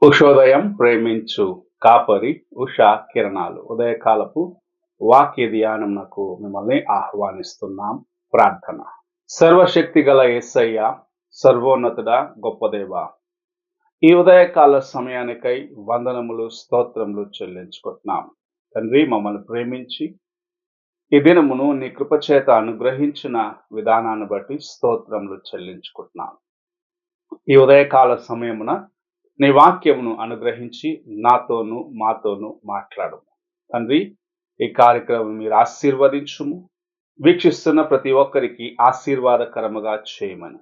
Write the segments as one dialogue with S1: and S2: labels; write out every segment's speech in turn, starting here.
S1: ఉషోదయం ప్రేమించు కాపరి ఉషా కిరణాలు ఉదయకాలపు వాక్య ధ్యానమునకు మిమ్మల్ని ఆహ్వానిస్తున్నాం. ప్రార్థన. సర్వశక్తి గల యేసయ్య, సర్వోన్నతుడ, గొప్ప దేవ, ఈ ఉదయకాల సమయానికై వందనములు స్తోత్రములు చెల్లించుకుంటున్నాం. తండ్రి, మమ్మల్ని ప్రేమించి ఈ దినమును నీ కృపచేత అనుగ్రహించిన విధానాన్ని బట్టి స్తోత్రములు చెల్లించుకుంటున్నాం. ఈ ఉదయకాల సమయమున నీ వాక్యమును అనుగ్రహించి నాతోను మాతోను మాట్లాడు తండ్రి. ఈ కార్యక్రమం మీరు ఆశీర్వదించుము. వీక్షిస్తున్న ప్రతి ఒక్కరికి ఆశీర్వాదకరముగా చేయమని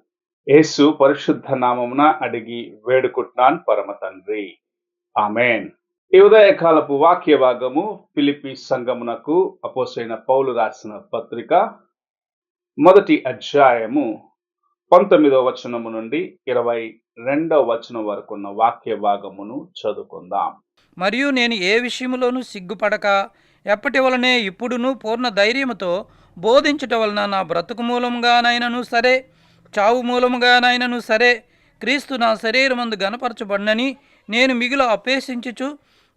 S1: యేసు పరిశుద్ధ నామమున అడిగి వేడుకుంటున్నాను పరమ తండ్రి, ఆమేన్. ఈ ఉదయకాలపు వాక్య భాగము ఫిలిప్పీ సంఘమునకు అపోస్తలుడైన పౌలు రాసిన పత్రిక 1వ అధ్యాయము 19వ వచనము నుండి 22వ వచనం వరకు ఉన్న వాక్య భాగమును చదువుకుందాం.
S2: మరియు నేను ఏ విషయములోనూ సిగ్గుపడక ఎప్పటి వలనే ఇప్పుడును పూర్ణ ధైర్యముతో బోధించుట వలన నా బ్రతుకు మూలముగానైనను సరే, చావు మూలముగానైనను సరే, క్రీస్తు నా శరీరమందు గనపరచబడినని నేను మిగుల అపేక్షించుచు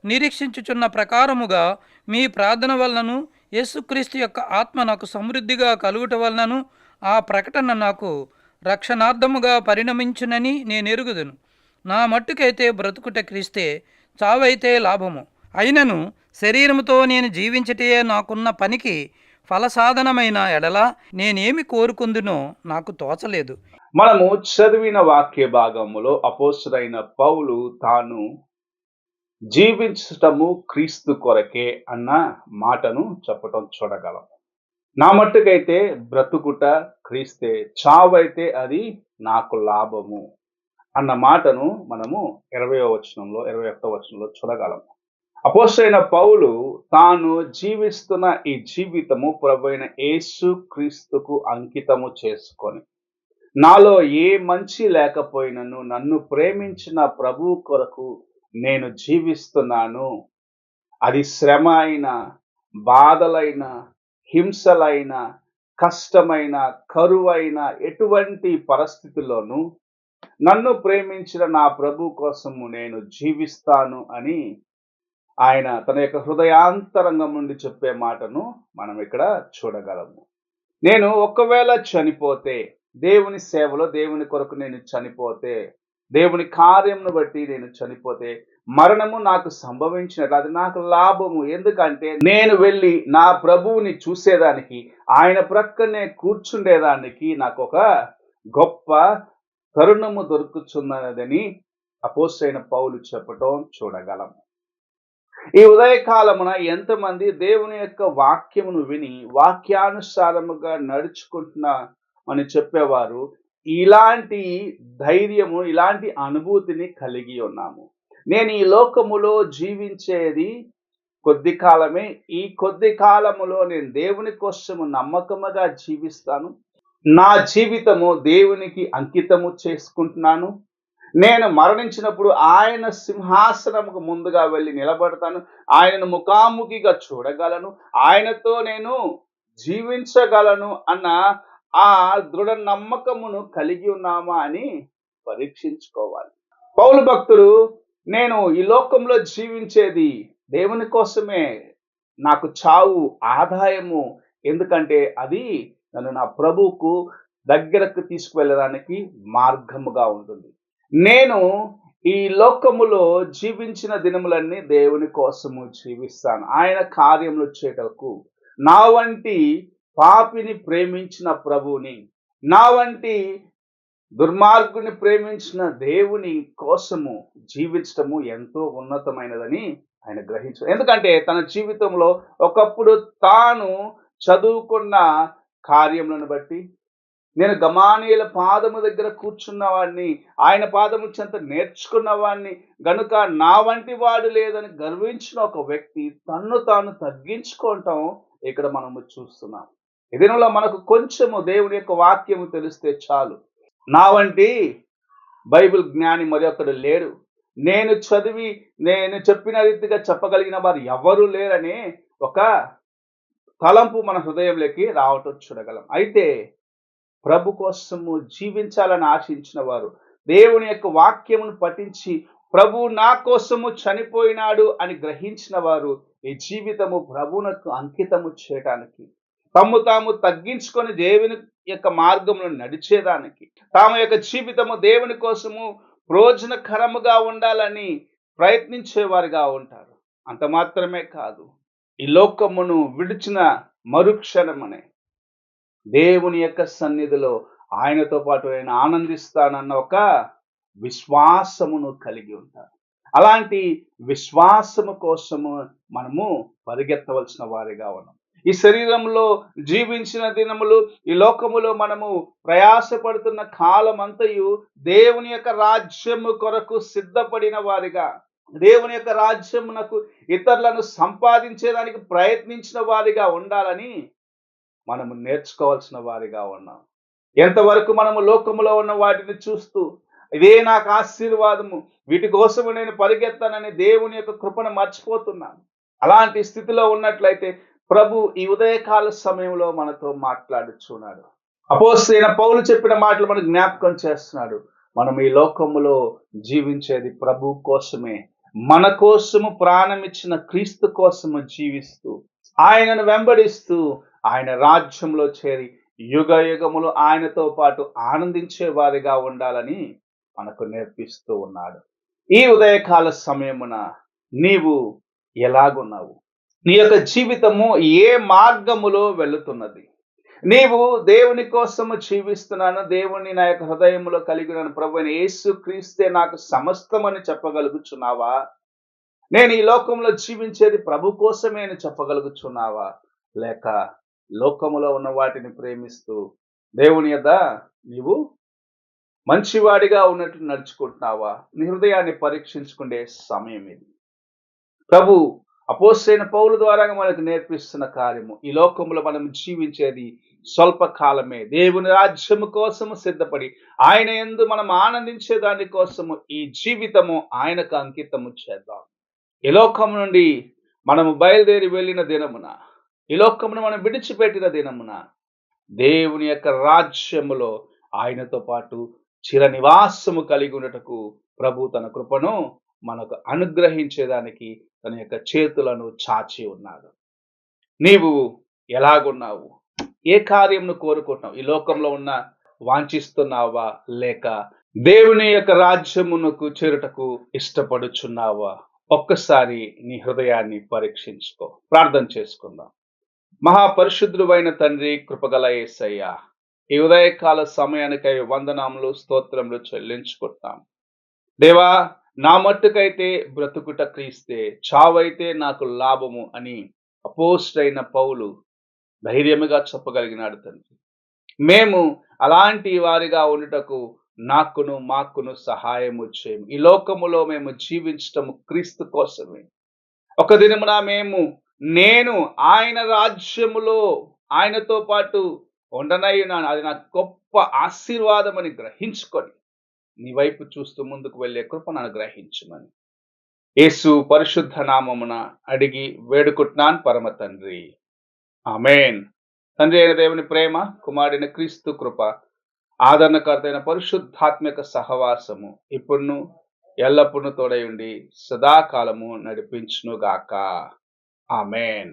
S2: నిరీక్షించుచున్న ప్రకారముగా మీ ప్రార్థన వలనను యేసుక్రీస్తు యొక్క ఆత్మ నాకు సమృద్ధిగా కలుగుట వలనను ఆ ప్రకటన నాకు రక్షణార్థముగా పరిణమించునని నేను ఎరుగుదును. నా మట్టుకైతే బ్రతుకుట క్రీస్తే, చావైతే లాభము. అయినను శరీరముతో నేను జీవించటే నాకున్న పనికి ఫలసాధనమైన ఎడల నేనేమి కోరుకుందునో నాకు తోచలేదు.
S1: మనము చదివిన వాక్య భాగములో అపోస్తలుడైన పౌలు తాను జీవించటము క్రీస్తు కొరకే అన్న మాటను చెప్పటం చూడగలం. నా మట్టుకైతే బ్రతుకుట క్రీస్తే, చావైతే అది నాకు లాభము అన్న మాటను మనము 20వ వచనంలో 21వ వచనంలో చూడగలము. అపోస్తలుడైన పౌలు తాను జీవిస్తున్న ఈ జీవితము ప్రభువైన యేసు క్రీస్తుకు అంకితము చేసుకొని, నాలో ఏ మంచి లేకపోయినను నన్ను ప్రేమించిన ప్రభువు కొరకు నేను జీవిస్తున్నాను. అది శ్రమ అయినా, బాధలైన, హింసలైన, కష్టమైన, కరువైన, ఎటువంటి పరిస్థితుల్లోనూ నన్ను ప్రేమించిన నా ప్రభు కోసము నేను జీవిస్తాను అని ఆయన తన యొక్క హృదయాంతరంగం నుండి చెప్పే మాటను మనం ఇక్కడ చూడగలము. నేను ఒకవేళ చనిపోతే, దేవుని సేవలో దేవుని కొరకు నేను చనిపోతే, దేవుని కార్యమును బట్టి నేను చనిపోతే, మరణము నాకు సంభవించినట్లు అది నాకు లాభము. ఎందుకంటే నేను వెళ్ళి నా ప్రభువుని చూసేదానికి, ఆయన ప్రక్కనే కూర్చుండేదానికి నాకు ఒక గొప్ప తరుణము దొరుకుతున్నదని అపోస్తలుడైన పౌలు చెప్పటం చూడగలం. ఈ ఉదయకాలమున ఎంతమంది దేవుని యొక్క వాక్యమును విని వాక్యానుసారముగా నడుచుకుంటున్నామని చెప్పేవారు ఇలాంటి ధైర్యము, ఇలాంటి అనుభూతిని కలిగి ఉన్నాము. నేను ఈ లోకములో జీవించేది కొద్ది కాలమే. ఈ కొద్ది కాలములో నేను దేవుని కోసము నమ్మకముగా జీవిస్తాను. నా జీవితము దేవునికి అంకితము చేసుకుంటున్నాను. నేను మరణించినప్పుడు ఆయన సింహాసనముకు ముందుగా వెళ్ళి నిలబడతాను. ఆయనను ముఖాముఖిగా చూడగలను. ఆయనతో నేను జీవించగలను అన్న ఆ దృఢ నమ్మకమును కలిగి ఉన్నామా అని పరీక్షించుకోవాలి. పౌలు భక్తుడు, నేను ఈ లోకంలో జీవించేది దేవుని కోసమే. నాకు చావు ఆదాయము. ఎందుకంటే అది నన్ను నా ప్రభువుకు దగ్గరకు తీసుకువెళ్ళడానికి మార్గముగా ఉంటుంది. నేను ఈ లోకములో జీవించిన దినములన్నీ దేవుని కోసము జీవిస్తాను. ఆయన కార్యములు చేయటకు నా వంటి పాపిని ప్రేమించిన ప్రభువుని, నా వంటి దుర్మార్గుని ప్రేమించిన దేవుని కోసము జీవించటము ఎంతో ఉన్నతమైనదని ఆయన గ్రహించారు. ఎందుకంటే తన జీవితంలో ఒకప్పుడు తాను చదువుకున్న కార్యములను బట్టి, నేను గమానీయుల పాదము దగ్గర కూర్చున్నవాడిని, ఆయన పాదము చెంత నేర్చుకున్నవాడిని గనుక నా వంటి వాడు లేదని గర్వించిన ఒక వ్యక్తి తన్ను తాను తగ్గించుకోవటం ఇక్కడ మనము చూస్తున్నాం. ఈ దినంలో మనకు కొంచెము దేవుని యొక్క వాక్యము తెలిస్తే చాలు, నా వంటి బైబిల్ జ్ఞాని మరి ఒక్కడు లేడు, నేను చదివి నేను చెప్పిన రీతిగా చెప్పగలిగిన వారు ఎవరు లేరని ఒక తలంపు మన హృదయంలోకి రావటం చూడగలం. అయితే ప్రభు కోసము జీవించాలని ఆశించిన వారు, దేవుని యొక్క వాక్యమును పఠించి ప్రభు నా కోసము చనిపోయినాడు అని గ్రహించిన వారు ఈ జీవితము ప్రభువునకు అంకితము చేయడానికి, తాము తగ్గించుకొని దేవుని యొక్క మార్గంలో నడిచేదానికి, తాము యొక్క జీవితము దేవుని కోసము ప్రయోజనకరముగా ఉండాలని ప్రయత్నించేవారుగా ఉంటారు. అంత మాత్రమే కాదు, ఈ లోకమును విడిచిన మరుక్షణమనే దేవుని యొక్క సన్నిధిలో ఆయనతో పాటు ఆయన ఆనందిస్తానన్న ఒక విశ్వాసమును కలిగి ఉంటారు. అలాంటి విశ్వాసము కోసము మనము పరిగెత్తవలసిన వారిగా ఉన్నాం. ఈ శరీరంలో జీవించిన దినములు, ఈ లోకములో మనము ప్రయాసపడుతున్న కాలమంతయు దేవుని యొక్క రాజ్యము కొరకు సిద్ధపడిన వారిగా, దేవుని యొక్క రాజ్యమునకు ఇతరులను సంపాదించేదానికి ప్రయత్నించిన వారిగా ఉండాలని మనము నేర్చుకోవాల్సిన వారిగా ఉన్నాం. ఎంతవరకు మనము లోకములో ఉన్న వాటిని చూస్తూ ఇదే నాకు ఆశీర్వాదము, వీటి కోసము నేను పరిగెత్తానని దేవుని యొక్క కృపను మర్చిపోతున్నాను. అలాంటి స్థితిలో ఉన్నట్లయితే ప్రభు ఈ ఉదయకాల సమయంలో మనతో మాట్లాడుచున్నాడు. అపోస్తలుడైన పౌలు చెప్పిన మాటలు మనకు జ్ఞాపకం చేస్తున్నాడు. మనం ఈ లోకములో జీవించేది ప్రభు కోసమే. మన కోసము ప్రాణం ఇచ్చిన క్రీస్తు కోసము జీవిస్తూ, ఆయనను వెంబడిస్తూ, ఆయన రాజ్యంలో చేరి యుగ యుగములు ఆయనతో పాటు ఆనందించే వారిగా ఉండాలని మనకు నేర్పిస్తూ ఉన్నాడు. ఈ ఉదయకాల సమయమున నీవు ఎలాగున్నావు? నీ యొక్క జీవితము ఏ మార్గములో వెళుతున్నది? నీవు దేవుని కోసము జీవిస్తున్నాను, దేవుని నా యొక్క హృదయంలో కలిగిన ప్రభువైన యేసు క్రీస్తే నాకు సమస్తమని చెప్పగలుగుచున్నావా? నేను ఈ లోకంలో జీవించేది ప్రభు కోసమే అని చెప్పగలుగుచున్నావా? లేక లోకములో ఉన్న వాటిని ప్రేమిస్తూ దేవుని యొద్ద నీవు మంచివాడిగా ఉన్నట్లు నడుచుకుంటున్నావా? నీ హృదయాన్ని పరీక్షించుకునే సమయం ఇది. ప్రభు అపోస్తలుడైన పౌలు ద్వారా మనకు నేర్పిస్తున్న కార్యము, ఈ లోకంలో మనం జీవించేది స్వల్పకాలమే. దేవుని రాజ్యము కోసము సిద్ధపడి ఆయన యందు మనం ఆనందించే దాని కోసము ఈ జీవితము ఆయనకు అంకితము చేద్దాం. ఈ లోకం నుండి మనము బయలుదేరి వెళ్ళిన దినమున, ఈ లోకమును మనం విడిచిపెట్టిన దినమున దేవుని యొక్క రాజ్యములో ఆయనతో పాటు చిర నివాసము కలిగి ఉన్నటకు ప్రభు తన కృపను మనకు అనుగ్రహించేదానికి తన యొక్క చేతులను చాచి ఉన్నాడు. నీవు ఎలాగున్నావు? ఏ కార్యమును కోరుకుంటున్నావు? ఈ లోకంలో ఉన్న వాంఛిస్తున్నావా? లేక దేవుని యొక్క రాజ్యమునకు చేరుటకు ఇష్టపడుచున్నావా? ఒక్కసారి నీ హృదయాన్ని పరీక్షించుకో. ప్రార్థన చేసుకుందాం. మహాపరిశుద్ధుడైన తండ్రి, కృపగల యేసయ్య, ఈ ఉదయకాల సమయానికై వందనములు, స్తోత్రములు చెల్లించుకుంటాం. దేవా, నా మట్టుకైతే బ్రతుకుట క్రీస్తే, చావైతే నాకు లాభము అని అపోస్తలుడైన పౌలు ధైర్యముగా చెప్పగలిగినాడు తండ్రి. మేము అలాంటి వారిగా ఉండుటకు మాకును సహాయము చేయము. ఈ లోకములో మేము జీవించటము క్రీస్తు కోసమే. ఒక దినమున నేను ఆయన రాజ్యములో ఆయనతో పాటు ఉండనయ్యున్నాను, అది నాకు గొప్ప ఆశీర్వాదం అని గ్రహించుకొని నీ వైపు చూస్తూ ముందుకు వెళ్ళే కృపను అనుగ్రహించమని యేసు పరిశుద్ధ నామమున అడిగి వేడుకుంటున్నాను పరమ తండ్రి, ఆమేన్. తండ్రి అయిన దేవుని ప్రేమ, కుమారుడైన క్రీస్తు కృప, ఆదరణకర్త అయిన పరిశుద్ధాత్మిక సహవాసము ఇప్పుడును ఎల్లప్పుడూ తోడై ఉండి సదాకాలము నడిపించునుగాక. ఆమేన్.